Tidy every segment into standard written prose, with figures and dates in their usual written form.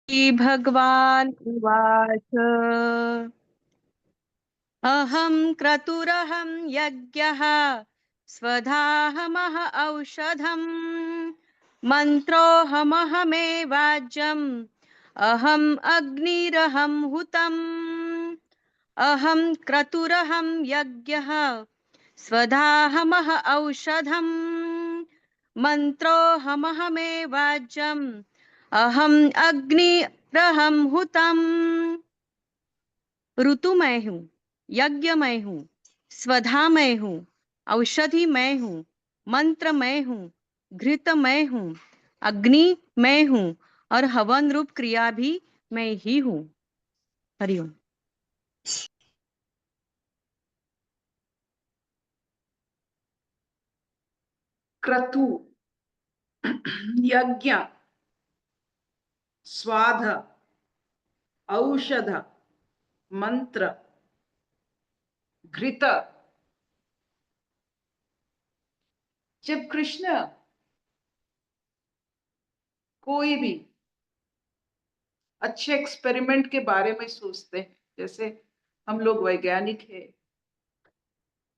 भगवान् उवाच अहं क्रतुरहं यज्ञः स्वधाहमह औषधम् मन्त्रोऽहमहमेवाज्यम् अहम् अग्निरहं हुतम् अहं क्रतुरहं यज्ञः स्वधाहमह औषधम् मन्त्रोऽहमहमेवाज्यम् अहम् अग्निरहं हुतम्। ऋतु मैं हूँ, यज्ञ मैं हूँ, स्वधा मैं हूँ, औषधि मैं हूँ, मंत्र मैं हूँ, घृत मैं हूँ, अग्नि मैं हूँ और हवन रूप क्रिया भी मैं ही हूँ। हरिओम। क्रतु, यज्ञ, स्वाध, औषध, मंत्र, घृत। जब कृष्ण कोई भी अच्छे एक्सपेरिमेंट के बारे में सोचते हैं, जैसे हम लोग वैज्ञानिक हैं,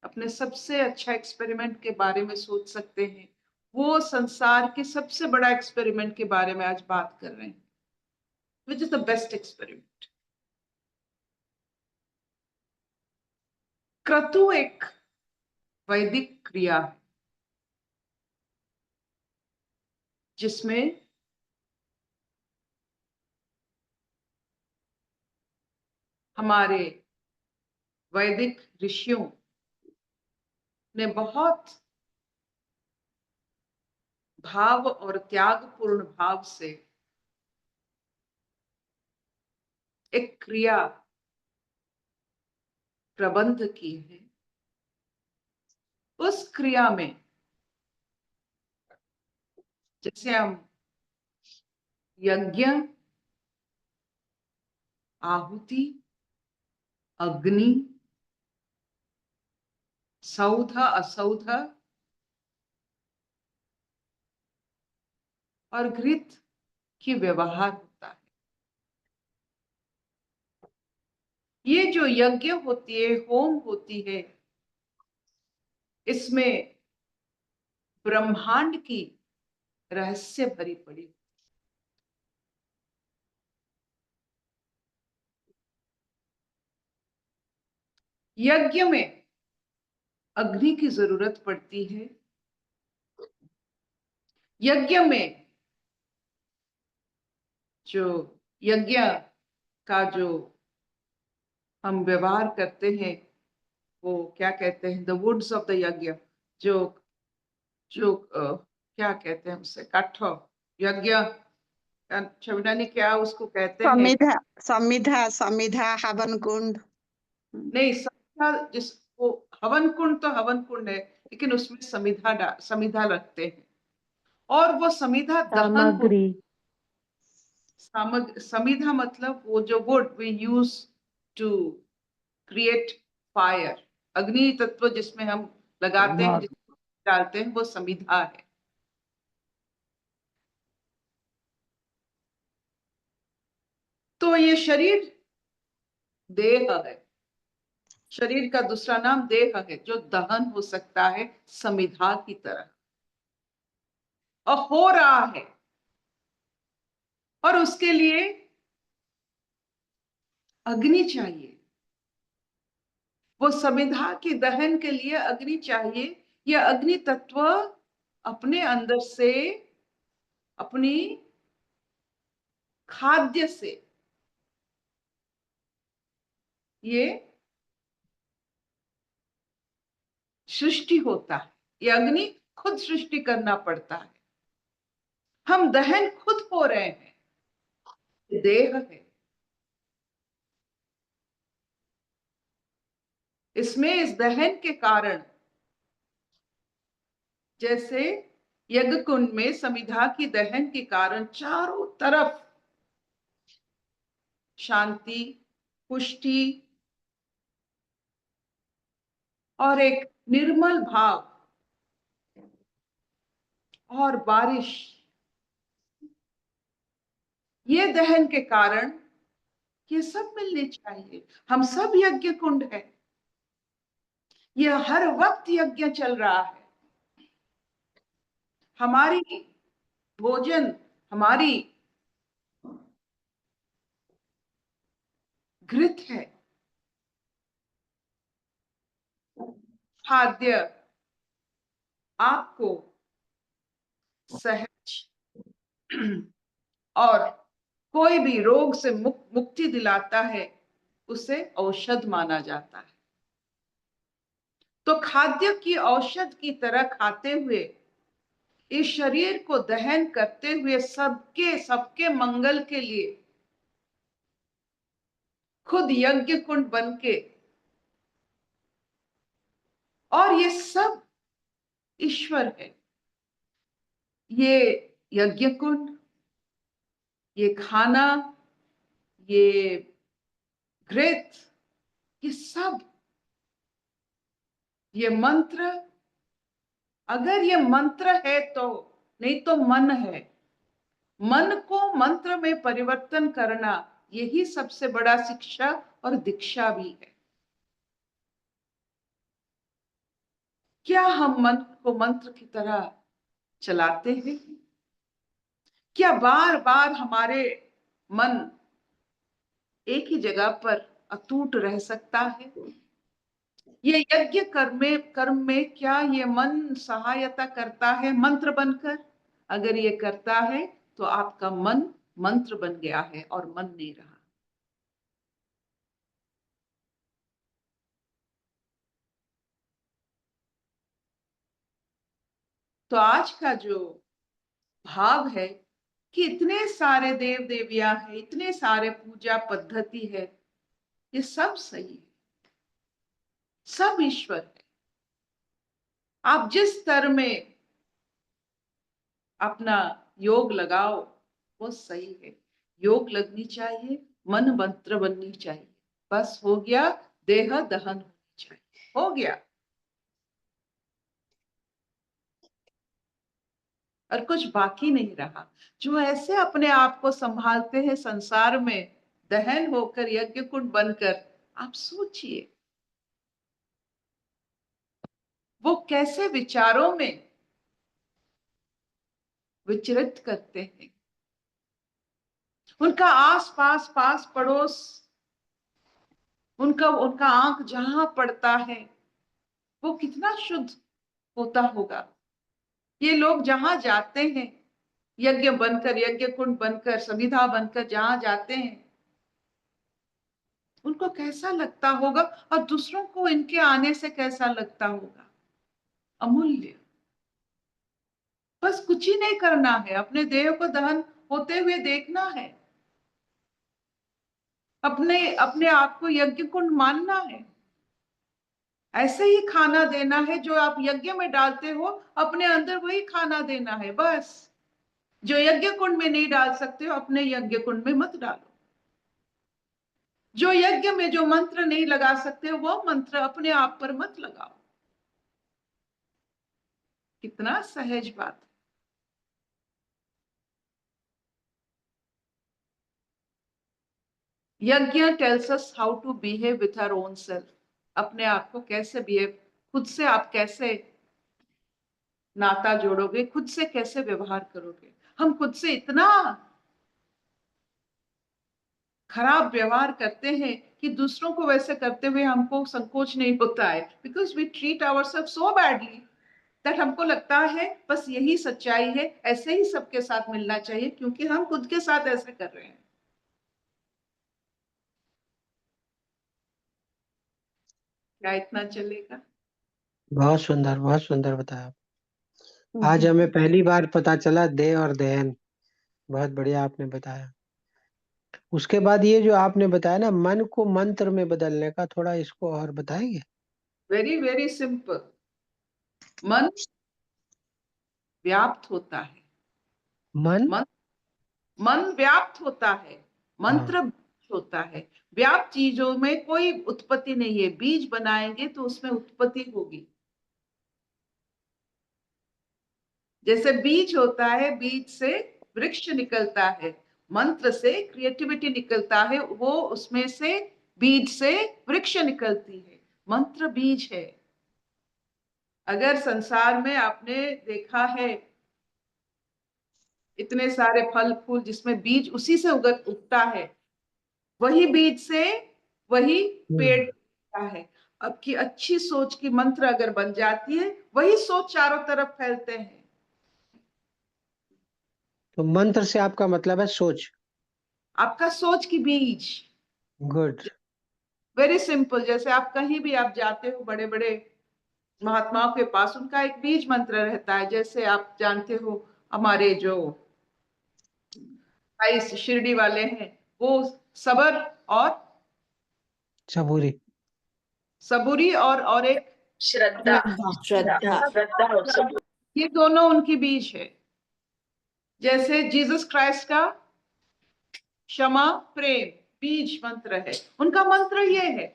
अपने सबसे अच्छा एक्सपेरिमेंट के बारे में सोच सकते हैं, वो संसार के सबसे बड़ा एक्सपेरिमेंट के बारे में आज बात कर रहे हैं, which is the best experiment. क्रतु एक वैदिक क्रिया है जिसमें हमारे वैदिक ऋषियों ने बहुत भाव और त्यागपूर्ण भाव से एक क्रिया प्रबंध की है। उस क्रिया में जैसे हम यज्ञ, आहुति, अग्नि, सौध, असौध और घृत की व्यवहार होता है। ये जो यज्ञ होती है, होम होती है, इसमें ब्रह्मांड की रहस्य भरी पड़ी। यज्ञ में अग्नि की जरूरत पड़ती है। यज्ञ में जो यज्ञ का जो हम व्यवहार करते हैं, वो क्या कहते हैं, द वुड्स ऑफ द यज्ञ, जो जो क्या कहते हैं उसे, काठ यज्ञ, छविना ने क्या उसको कहते हैं? समिधा, समिधा, समिधा, हवन कुंड। नहीं, समिधा, जिसको हवन कुंड तो हवन कुंड है, लेकिन उसमें समिधा रखते हैं और वो समिधा दहन हो। सामग्री। समिधा मतलब वो जो wood we use to create fire, अग्नि तत्व जिसमें हम लगाते हैं, जिसमें डालते हैं, वो समिधा है। तो ये शरीर देह है, शरीर का दूसरा नाम देह है, जो दहन हो सकता है समिधा की तरह, और हो रहा है। और उसके लिए अग्नि चाहिए, वो समिधा की दहन के लिए अग्नि चाहिए। यह अग्नि तत्व अपने अंदर से, अपनी खाद्य से, ये सृष्टि होता है। ये अग्नि खुद सृष्टि करना पड़ता है। हम दहन खुद हो रहे हैं, देह है। इसमें इस दहन के कारण, जैसे यज्ञ कुंड में समिधा की दहन के कारण चारों तरफ शांति, पुष्टि और एक निर्मल भाव और बारिश, ये दहन के कारण ये सब मिलने चाहिए। हम सब यज्ञ कुंड है, ये हर वक्त यज्ञ चल रहा है। हमारी भोजन, हमारी घृत है, खाद्य आपको सहज और कोई भी रोग से मुक्ति दिलाता है, उसे औषध माना जाता है। तो खाद्य की औषध की तरह खाते हुए, इस शरीर को दहन करते हुए, सबके मंगल के लिए खुद यज्ञ कुंड बनके, और ये सब ईश्वर है। ये यज्ञ कुंड, ये खाना, ये घृत, ये सब, ये मंत्र, अगर ये मंत्र है तो, नहीं तो मन है। मन को मंत्र में परिवर्तन करना, यही सबसे बड़ा शिक्षा और दीक्षा भी है। क्या हम मन को मंत्र की तरह चलाते हैं? क्या बार बार हमारे मन एक ही जगह पर अटूट रह सकता है? ये यज्ञ कर्म में क्या ये मन सहायता करता है मंत्र बनकर? अगर ये करता है तो आपका मन मंत्र बन गया है और मन नहीं रहा। तो आज का जो भाव है कि इतने सारे देव देवियां हैं, इतने सारे पूजा पद्धति है, ये सब सही है, सब ईश्वर है। आप जिस स्तर में अपना योग लगाओ वो सही है। योग लगनी चाहिए, मन मंत्र बननी चाहिए, बस हो गया। देह दहन होनी चाहिए, हो गया। और कुछ बाकी नहीं रहा। जो ऐसे अपने आप को संभालते हैं संसार में, दहन होकर यज्ञ कुंड बनकर, आप सोचिए वो कैसे विचारों में विचरित करते हैं। उनका आस पास, पास पड़ोस, उनका उनका आंख जहां पड़ता है वो कितना शुद्ध होता होगा। ये लोग जहां जाते हैं, यज्ञ बनकर, यज्ञ कुंड बनकर, समिधा बनकर जहां जाते हैं, उनको कैसा लगता होगा और दूसरों को इनके आने से कैसा लगता होगा। अमूल्य। बस कुछ ही नहीं करना है, अपने देह को दहन होते हुए देखना है, अपने अपने आप को यज्ञ कुंड मानना है। ऐसे ही खाना देना है, जो आप यज्ञ में डालते हो अपने अंदर वही खाना देना है। बस जो यज्ञ कुंड में नहीं डाल सकते हो, अपने यज्ञ कुंड में मत डालो। जो यज्ञ में जो मंत्र नहीं लगा सकते हो, वो मंत्र अपने आप पर मत लगाओ। कितना सहज बात है। Yagya tells us how to behave with our own self. अपने आप को कैसे बिहेव, खुद से आप कैसे नाता जोड़ोगे, खुद से कैसे व्यवहार करोगे। हम खुद से इतना खराब व्यवहार करते हैं कि दूसरों को वैसे करते हुए हमको संकोच नहीं होता है, because we treat ourselves so badly that हमको लगता है बस यही सच्चाई है, ऐसे ही सबके साथ मिलना चाहिए, क्योंकि हम खुद के साथ ऐसे कर रहे हैं। क्या इतना चलेगा? बहुत सुंदर बताया। आज हमें पहली बार पता चला देह और दहन। बहुत बढ़िया आपने बताया। उसके बाद ये जो आपने बताया ना, मन को मंत्र में बदलने का, थोड़ा इसको और बताएंगे? Very very simple. मन व्याप्त होता है, मन मन मन व्याप्त होता है, हाँ, मंत्र होता है। व्याप्त चीजों में कोई उत्पत्ति नहीं है। बीज बनाएंगे तो उसमें उत्पत्ति होगी। जैसे बीज होता है, बीज से वृक्ष निकलता है, मंत्र से क्रिएटिविटी निकलता है, वो उसमें से बीज से वृक्ष निकलती है। मंत्र बीज है। अगर संसार में आपने देखा है इतने सारे फल फूल जिसमें बीज उसी से उगता है, वही बीज से वही पेड़ उगता है। अब की अच्छी सोच की मंत्र अगर बन जाती है, वही सोच चारों तरफ फैलते हैं। तो मंत्र से आपका मतलब है सोच। आपका सोच की बीज। गुड। Very simple. जैसे आप कहीं भी आप जाते हो बड़े बड़े महात्माओं के पास, उनका एक बीज मंत्र रहता है। जैसे आप जानते हो हमारे जो भाई शिरडी वाले हैं, वो सबर और सबूरी। सबूरी और एक श्रद्धा। श्रद्धा। श्रद्धा और सबूरी। ये दोनों उनकी बीज है। जैसे जीसस क्राइस्ट का क्षमा प्रेम बीज मंत्र है, उनका मंत्र ये है।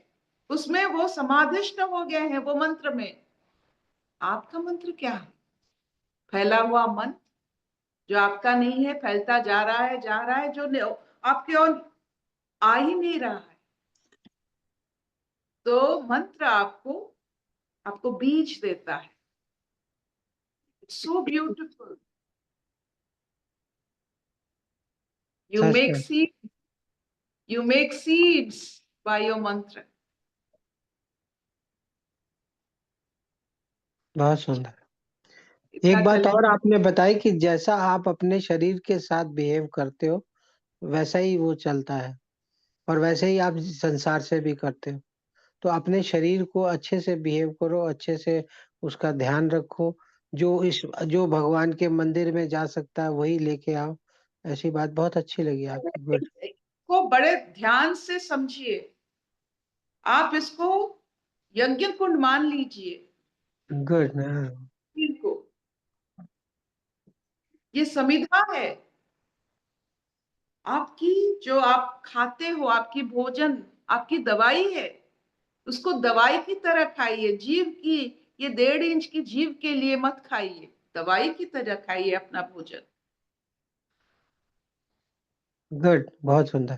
उसमें वो समाधिष्ट हो गए हैं वो मंत्र में। आपका मंत्र क्या है? फैला हुआ मन जो आपका नहीं है, फैलता जा रहा है जो आपके और आ ही नहीं रहा है। तो मंत्र आपको बीज देता है। So beautiful. You such make में seed, you make seeds by your mantra. बहुत सुंदर। इतना एक बात चले। और आपने बताई कि जैसा आप अपने शरीर के साथ बिहेव करते हो वैसा ही वो चलता है, और वैसे ही आप संसार से भी करते हो। तो अपने शरीर को अच्छे से बिहेव करो, अच्छे से उसका ध्यान रखो। जो भगवान के मंदिर में जा सकता है वही लेके आओ। ऐसी बात बहुत अच्छी लगी आपकी। गुड। को बड़े ध्यान से समझिए। आप इसको यज्ञ कुंड मान लीजिए। गुड। को ये समिधा है आपकी। जो आप खाते हो, आपकी भोजन आपकी दवाई है। उसको दवाई की तरह खाइए। जीव की ये 1.5 इंच की जीव के लिए मत खाइए, दवाई की तरह खाइए अपना भोजन। गुड। बहुत सुंदर।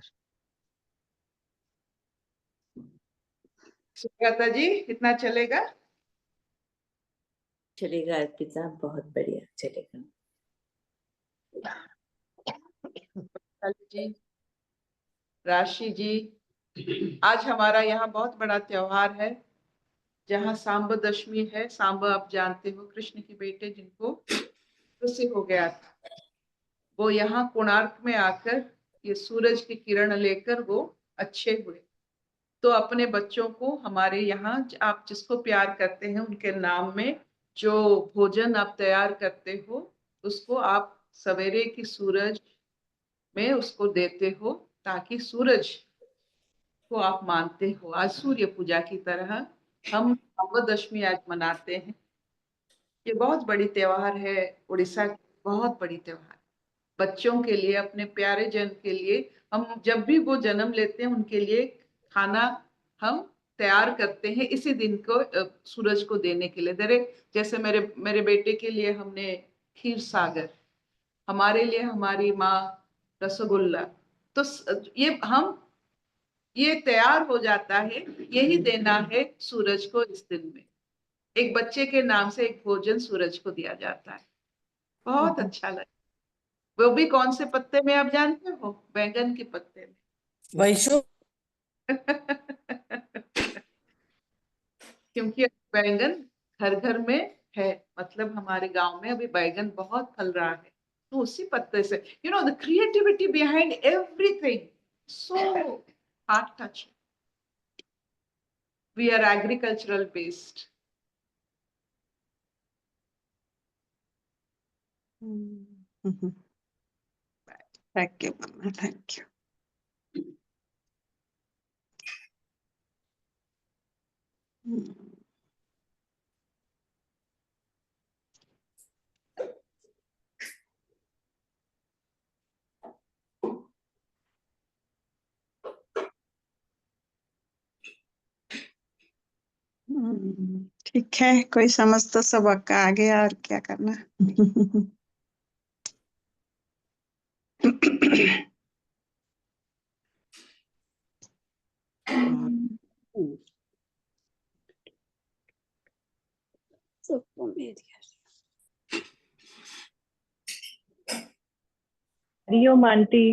सुजाता जी, इतना चलेगा? चलेगा अर्पिता, बहुत बढ़िया चलेगा। जी, राशि जी, आज हमारा यहाँ बहुत बड़ा त्योहार है, जहाँ सांब दशमी है। सांब आप जानते हो, कृष्ण के बेटे जिनको उससे हो गया था। वो यहाँ कोणार्क में आकर ये सूरज की किरण लेकर वो अच्छे हुए। तो अपने बच्चों को हमारे यहाँ आप जिसको प्यार करते हैं उनके नाम में जो भोजन आप तैयार करते हो, उसको आप सवेरे की सूरज में उसको देते हो, ताकि सूरज को आप मानते हो। आज सूर्य पूजा की तरह हम नवदशमी आज मनाते हैं। ये बहुत बड़ी त्योहार है, उड़ीसा की बहुत बड़ी त्योहार। बच्चों के लिए, अपने प्यारे जन के लिए, हम जब भी वो जन्म लेते हैं उनके लिए खाना हम तैयार करते हैं इसी दिन को सूरज को देने के लिए। जैसे मेरे मेरे बेटे के लिए हमने खीर सागर, हमारे लिए हमारी माँ रसगुल्ला। तो ये तैयार हो जाता है, यही देना है सूरज को इस दिन में। एक बच्चे के नाम से एक भोजन सूरज को दिया जाता है। बहुत अच्छा लगा। वो भी कौन से पत्ते में आप जानते हो? बैंगन के पत्ते में। वैशु क्योंकि बैंगन घर घर में है, मतलब हमारे गांव में अभी बैंगन बहुत फल रहा है, तो उसी पत्ते से the creativity behind everything so heart touching. We are agricultural based. Thank you mamma, thank you. ठीक है, कोई समझ तो सबका आ गया, और क्या करना। सबको मेरी हरिओम आंटी।